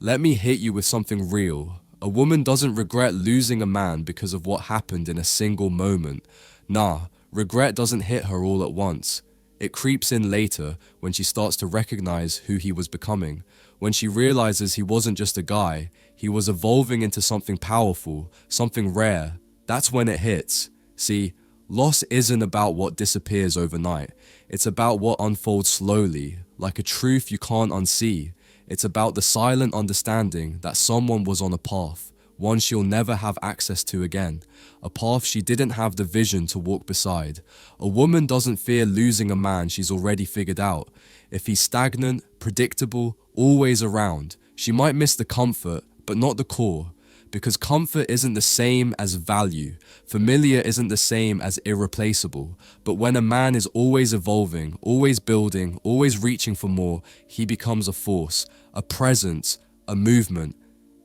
Let me hit you with something real. A woman doesn't regret losing a man because of what happened in a single moment. Nah, regret doesn't hit her all at once. It creeps in later when she starts to recognize who he was becoming. When she realizes he wasn't just a guy, he was evolving into something powerful, something rare. That's when it hits. See, loss isn't about what disappears overnight. It's about what unfolds slowly, like a truth you can't unsee. It's about the silent understanding that someone was on a path, one she'll never have access to again, a path she didn't have the vision to walk beside. A woman doesn't fear losing a man she's already figured out. If he's stagnant, predictable, always around, she might miss the comfort, but not the core. Because comfort isn't the same as value, familiar isn't the same as irreplaceable. But when a man is always evolving, always building, always reaching for more, he becomes a force, a presence, a movement.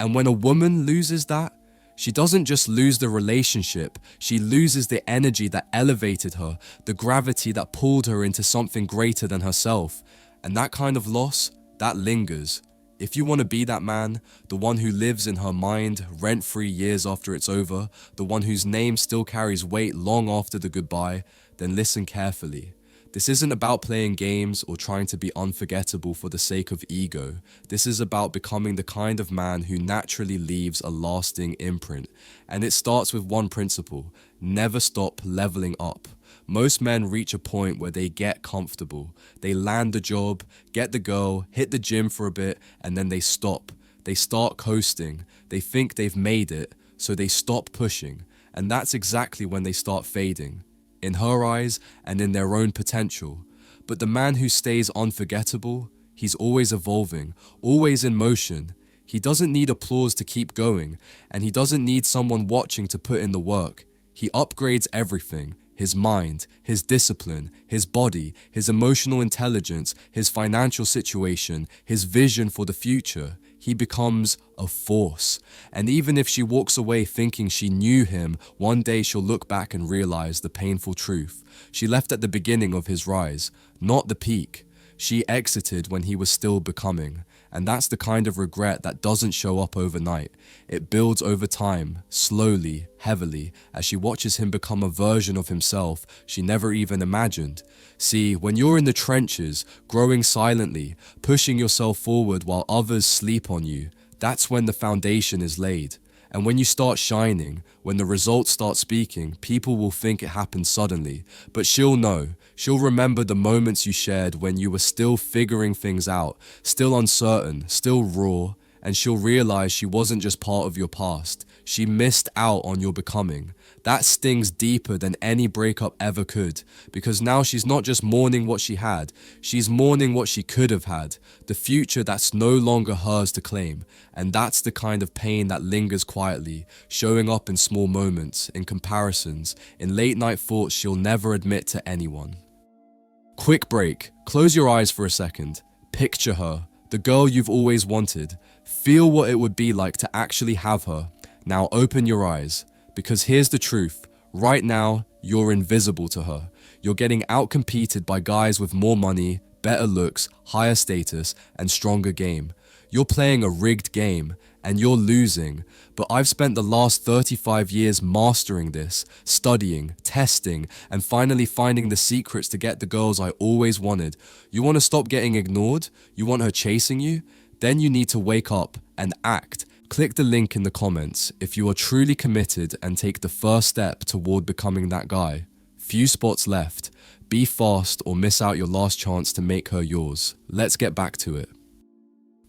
And when a woman loses that, she doesn't just lose the relationship, she loses the energy that elevated her, the gravity that pulled her into something greater than herself. And that kind of loss, that lingers. If you want to be that man, the one who lives in her mind rent-free years after it's over, the one whose name still carries weight long after the goodbye, then listen carefully. This isn't about playing games or trying to be unforgettable for the sake of ego. This is about becoming the kind of man who naturally leaves a lasting imprint. And it starts with one principle: never stop leveling up. Most men reach a point where they get comfortable. They land the job, get the girl, hit the gym for a bit, and then they stop. They start coasting. They think they've made it, so they stop pushing. And that's exactly when they start fading, in her eyes and in their own potential. But the man who stays unforgettable, he's always evolving, always in motion. He doesn't need applause to keep going, and he doesn't need someone watching to put in the work. He upgrades everything: his mind, his discipline, his body, his emotional intelligence, his financial situation, his vision for the future. He becomes a force. And even if she walks away thinking she knew him, one day she'll look back and realize the painful truth. She left at the beginning of his rise, not the peak. She exited when he was still becoming. And that's the kind of regret that doesn't show up overnight. It builds over time, slowly, heavily, as she watches him become a version of himself she never even imagined. See, when you're in the trenches, growing silently, pushing yourself forward while others sleep on you, that's when the foundation is laid. And when you start shining, when the results start speaking, people will think it happened suddenly. But she'll know. She'll remember the moments you shared when you were still figuring things out, still uncertain, still raw, and she'll realize she wasn't just part of your past. She missed out on your becoming. That stings deeper than any breakup ever could, because now she's not just mourning what she had, she's mourning what she could have had, the future that's no longer hers to claim. And that's the kind of pain that lingers quietly, showing up in small moments, in comparisons, in late night thoughts she'll never admit to anyone. Quick break. Close your eyes for a second. Picture her, the girl you've always wanted. Feel what it would be like to actually have her. Now open your eyes, because here's the truth. Right now, you're invisible to her. You're getting outcompeted by guys with more money, better looks, higher status, and stronger game. You're playing a rigged game, and you're losing. But I've spent the last 35 years mastering this, studying, testing, and finally finding the secrets to get the girls I always wanted. You want to stop getting ignored? You want her chasing you? Then you need to wake up and act. Click the link in the comments if you are truly committed and take the first step toward becoming that guy. Few spots left. Be fast or miss out your last chance to make her yours. Let's get back to it.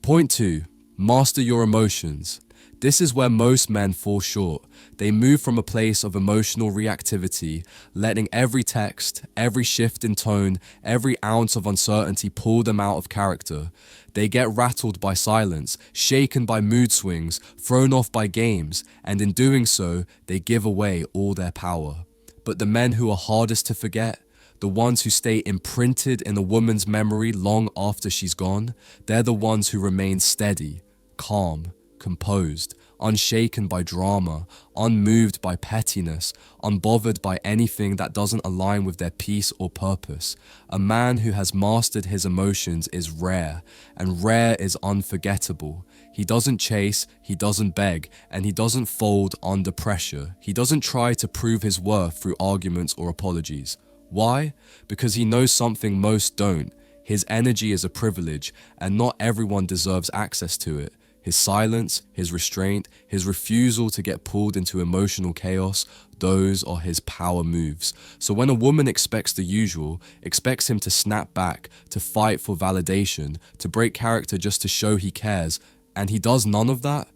Point 2. Master your emotions. This is where most men fall short. They move from a place of emotional reactivity, letting every text, every shift in tone, every ounce of uncertainty pull them out of character. They get rattled by silence, shaken by mood swings, thrown off by games, and in doing so, they give away all their power. But the men who are hardest to forget, the ones who stay imprinted in a woman's memory long after she's gone, they're the ones who remain steady, calm, composed, unshaken by drama, unmoved by pettiness, unbothered by anything that doesn't align with their peace or purpose. A man who has mastered his emotions is rare, and rare is unforgettable. He doesn't chase, he doesn't beg, and he doesn't fold under pressure. He doesn't try to prove his worth through arguments or apologies. Why? Because he knows something most don't. His energy is a privilege, and not everyone deserves access to it. His silence, his restraint, his refusal to get pulled into emotional chaos, those are his power moves. So when a woman expects the usual, expects him to snap back, to fight for validation, to break character just to show he cares, and he does none of that,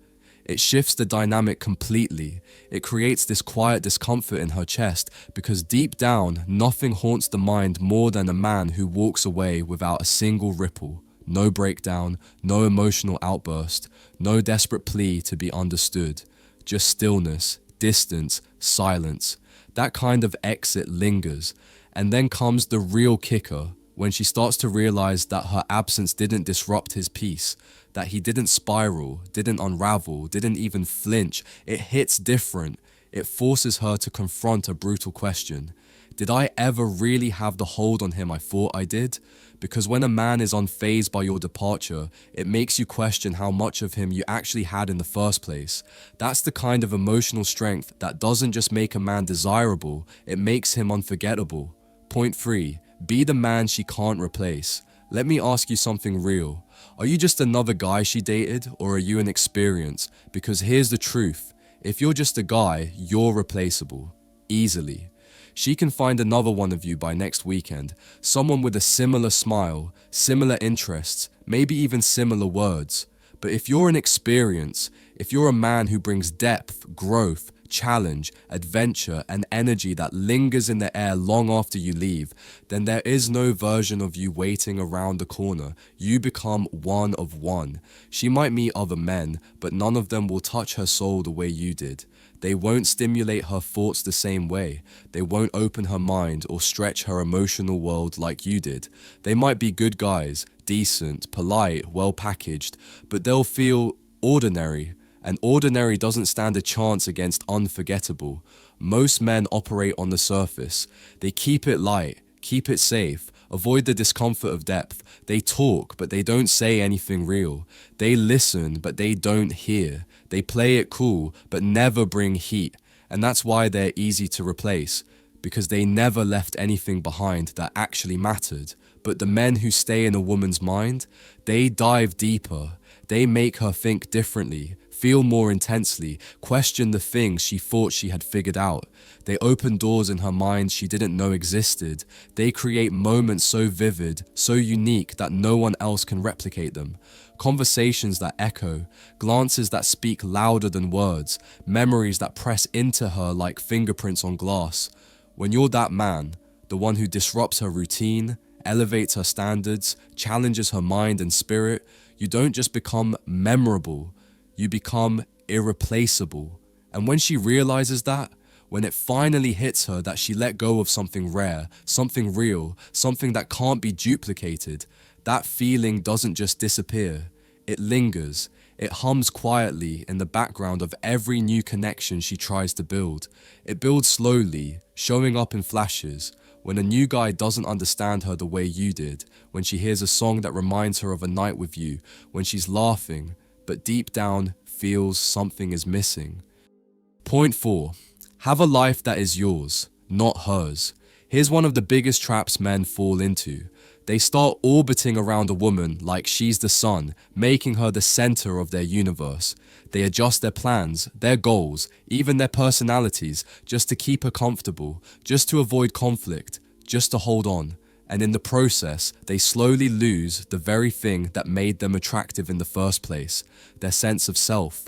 it shifts the dynamic completely. It creates this quiet discomfort in her chest because deep down, nothing haunts the mind more than a man who walks away without a single ripple. No breakdown, no emotional outburst, no desperate plea to be understood. Just stillness, distance, silence. That kind of exit lingers. And then comes the real kicker, when she starts to realize that her absence didn't disrupt his peace, that he didn't spiral, didn't unravel, didn't even flinch. It hits different. It forces her to confront a brutal question. Did I ever really have the hold on him I thought I did? Because when a man is unfazed by your departure, it makes you question how much of him you actually had in the first place. That's the kind of emotional strength that doesn't just make a man desirable, it makes him unforgettable. Point 3. Be the man she can't replace. Let me ask you something real. Are you just another guy she dated, or are you an experience? Because here's the truth. If you're just a guy, you're replaceable. Easily. She can find another one of you by next weekend, someone with a similar smile, similar interests, maybe even similar words. But if you're an experience, if you're a man who brings depth, growth, challenge, adventure, and energy that lingers in the air long after you leave, then there is no version of you waiting around the corner. You become one of one. She might meet other men, but none of them will touch her soul the way you did. They won't stimulate her thoughts the same way. They won't open her mind or stretch her emotional world like you did. They might be good guys, decent, polite, well packaged, but they'll feel ordinary. And ordinary doesn't stand a chance against unforgettable. Most men operate on the surface. They keep it light, keep it safe, avoid the discomfort of depth. They talk, but they don't say anything real. They listen, but they don't hear. They play it cool, but never bring heat. And that's why they're easy to replace, because they never left anything behind that actually mattered. But the men who stay in a woman's mind, they dive deeper. They make her think differently, feel more intensely, question the things she thought she had figured out. They open doors in her mind she didn't know existed. They create moments so vivid, so unique that no one else can replicate them. Conversations that echo, glances that speak louder than words, memories that press into her like fingerprints on glass. When you're that man, the one who disrupts her routine, elevates her standards, challenges her mind and spirit, you don't just become memorable, you become irreplaceable. And when she realizes that, when it finally hits her that she let go of something rare, something real, something that can't be duplicated, that feeling doesn't just disappear. It lingers. It hums quietly in the background of every new connection she tries to build. It builds slowly, showing up in flashes. When a new guy doesn't understand her the way you did, when she hears a song that reminds her of a night with you, when she's laughing, but deep down feels something is missing. Point 4. Have a life that is yours, not hers. Here's one of the biggest traps men fall into. They start orbiting around a woman like she's the sun, making her the center of their universe. They adjust their plans, their goals, even their personalities, just to keep her comfortable, just to avoid conflict, just to hold on. And in the process, they slowly lose the very thing that made them attractive in the first place, their sense of self.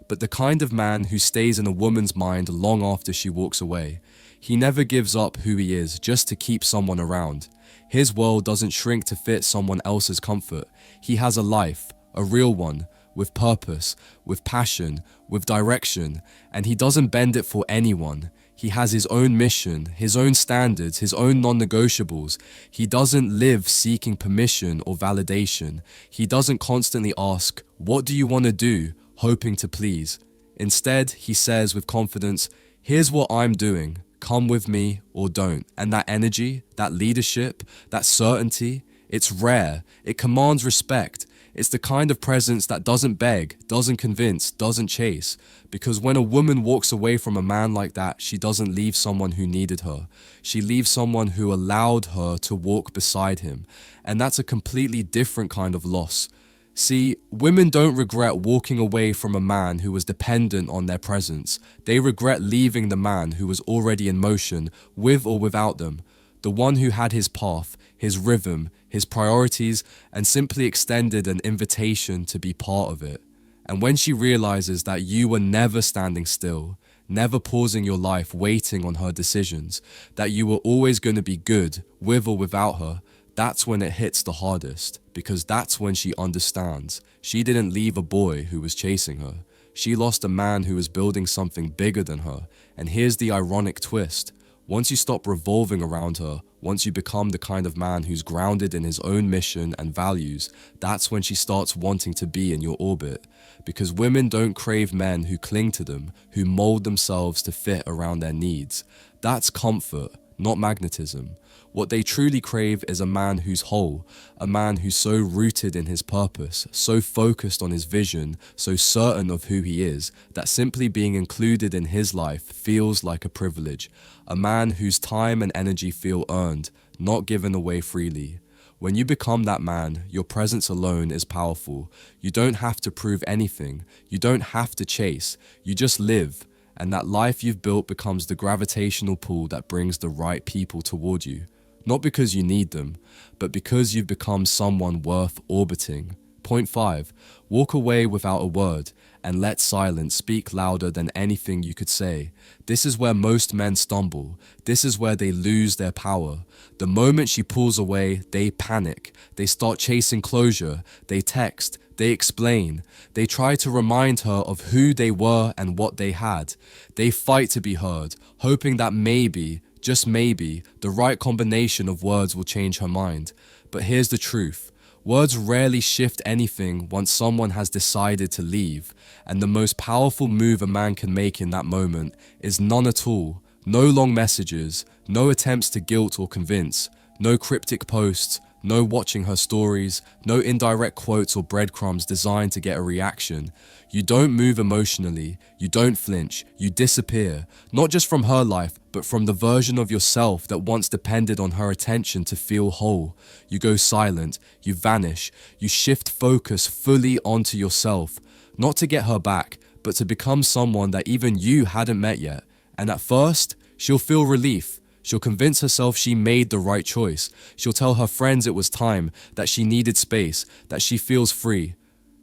But the kind of man who stays in a woman's mind long after she walks away, he never gives up who he is just to keep someone around. His world doesn't shrink to fit someone else's comfort. He has a life, a real one, with purpose, with passion, with direction, and he doesn't bend it for anyone. He has his own mission, his own standards, his own non-negotiables. He doesn't live seeking permission or validation. He doesn't constantly ask, "What do you want to do?" hoping to please. Instead, he says with confidence, "Here's what I'm doing. Come with me or don't." And that energy, that leadership, that certainty, it's rare. It commands respect. It's the kind of presence that doesn't beg, doesn't convince, doesn't chase. Because when a woman walks away from a man like that, she doesn't leave someone who needed her. She leaves someone who allowed her to walk beside him. And that's a completely different kind of loss. See, women don't regret walking away from a man who was dependent on their presence. They regret leaving the man who was already in motion, with or without them. The one who had his path, his rhythm, his priorities, and simply extended an invitation to be part of it. And when she realizes that you were never standing still, never pausing your life waiting on her decisions, that you were always going to be good, with or without her, that's when it hits the hardest, because that's when she understands. She didn't leave a boy who was chasing her. She lost a man who was building something bigger than her. And here's the ironic twist. Once you stop revolving around her, once you become the kind of man who's grounded in his own mission and values, that's when she starts wanting to be in your orbit. Because women don't crave men who cling to them, who mold themselves to fit around their needs. That's comfort, not magnetism. What they truly crave is a man who's whole, a man who's so rooted in his purpose, so focused on his vision, so certain of who he is, that simply being included in his life feels like a privilege. A man whose time and energy feel earned, not given away freely. When you become that man, your presence alone is powerful. You don't have to prove anything. You don't have to chase. You just live. And that life you've built becomes the gravitational pull that brings the right people toward you. Not because you need them, but because you've become someone worth orbiting. Point 5. Walk away without a word, and let silence speak louder than anything you could say. This is where most men stumble. This is where they lose their power. The moment she pulls away, they panic. They start chasing closure. They text. They explain. They try to remind her of who they were and what they had. They fight to be heard, hoping that maybe, just maybe, the right combination of words will change her mind. But here's the truth. Words rarely shift anything once someone has decided to leave. And the most powerful move a man can make in that moment is none at all. No long messages, no attempts to guilt or convince, no cryptic posts, no watching her stories, no indirect quotes or breadcrumbs designed to get a reaction. You don't move emotionally, you don't flinch, you disappear, not just from her life, but from the version of yourself that once depended on her attention to feel whole. You go silent, you vanish, you shift focus fully onto yourself, not to get her back, but to become someone that even you hadn't met yet. And at first, she'll feel relief. She'll convince herself she made the right choice. She'll tell her friends it was time, that she needed space, that she feels free.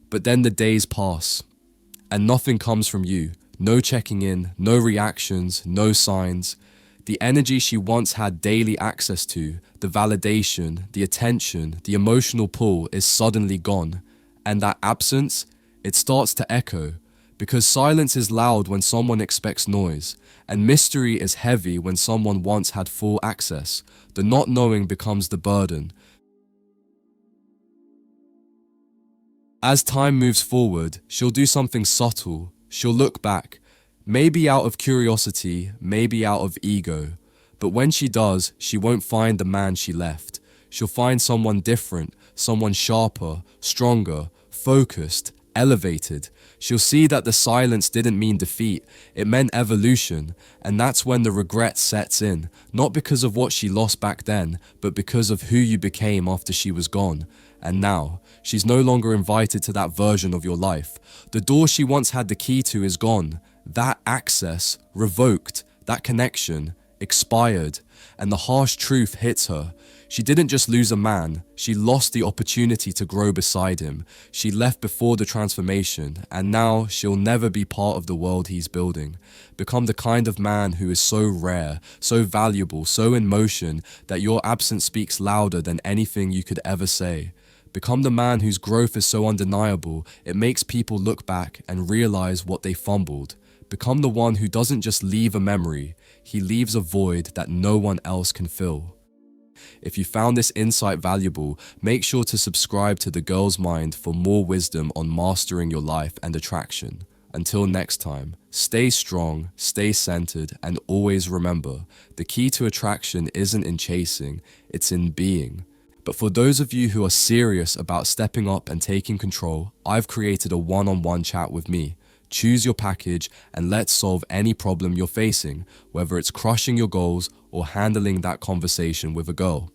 But then the days pass, and nothing comes from you. No checking in, no reactions, no signs. The energy she once had daily access to, the validation, the attention, the emotional pull is suddenly gone. And that absence, it starts to echo. Because silence is loud when someone expects noise, and mystery is heavy when someone once had full access. The not knowing becomes the burden. As time moves forward, she'll do something subtle. She'll look back, maybe out of curiosity, maybe out of ego. But when she does, she won't find the man she left. She'll find someone different, someone sharper, stronger, focused, elevated. She'll see that the silence didn't mean defeat, it meant evolution, and that's when the regret sets in, not because of what she lost back then, but because of who you became after she was gone. And now, she's no longer invited to that version of your life. The door she once had the key to is gone. That access, revoked, that connection, expired, and the harsh truth hits her. She didn't just lose a man, she lost the opportunity to grow beside him. She left before the transformation, and now she'll never be part of the world he's building. Become the kind of man who is so rare, so valuable, so in motion, that your absence speaks louder than anything you could ever say. Become the man whose growth is so undeniable, it makes people look back and realize what they fumbled. Become the one who doesn't just leave a memory, he leaves a void that no one else can fill. If you found this insight valuable, make sure to subscribe to The Girl's Mind for more wisdom on mastering your life and attraction. Until next time, stay strong, stay centered, and always remember, the key to attraction isn't in chasing, it's in being. But for those of you who are serious about stepping up and taking control, I've created a one-on-one chat with me. Choose your package and let's solve any problem you're facing, whether it's crushing your goals or handling that conversation with a girl.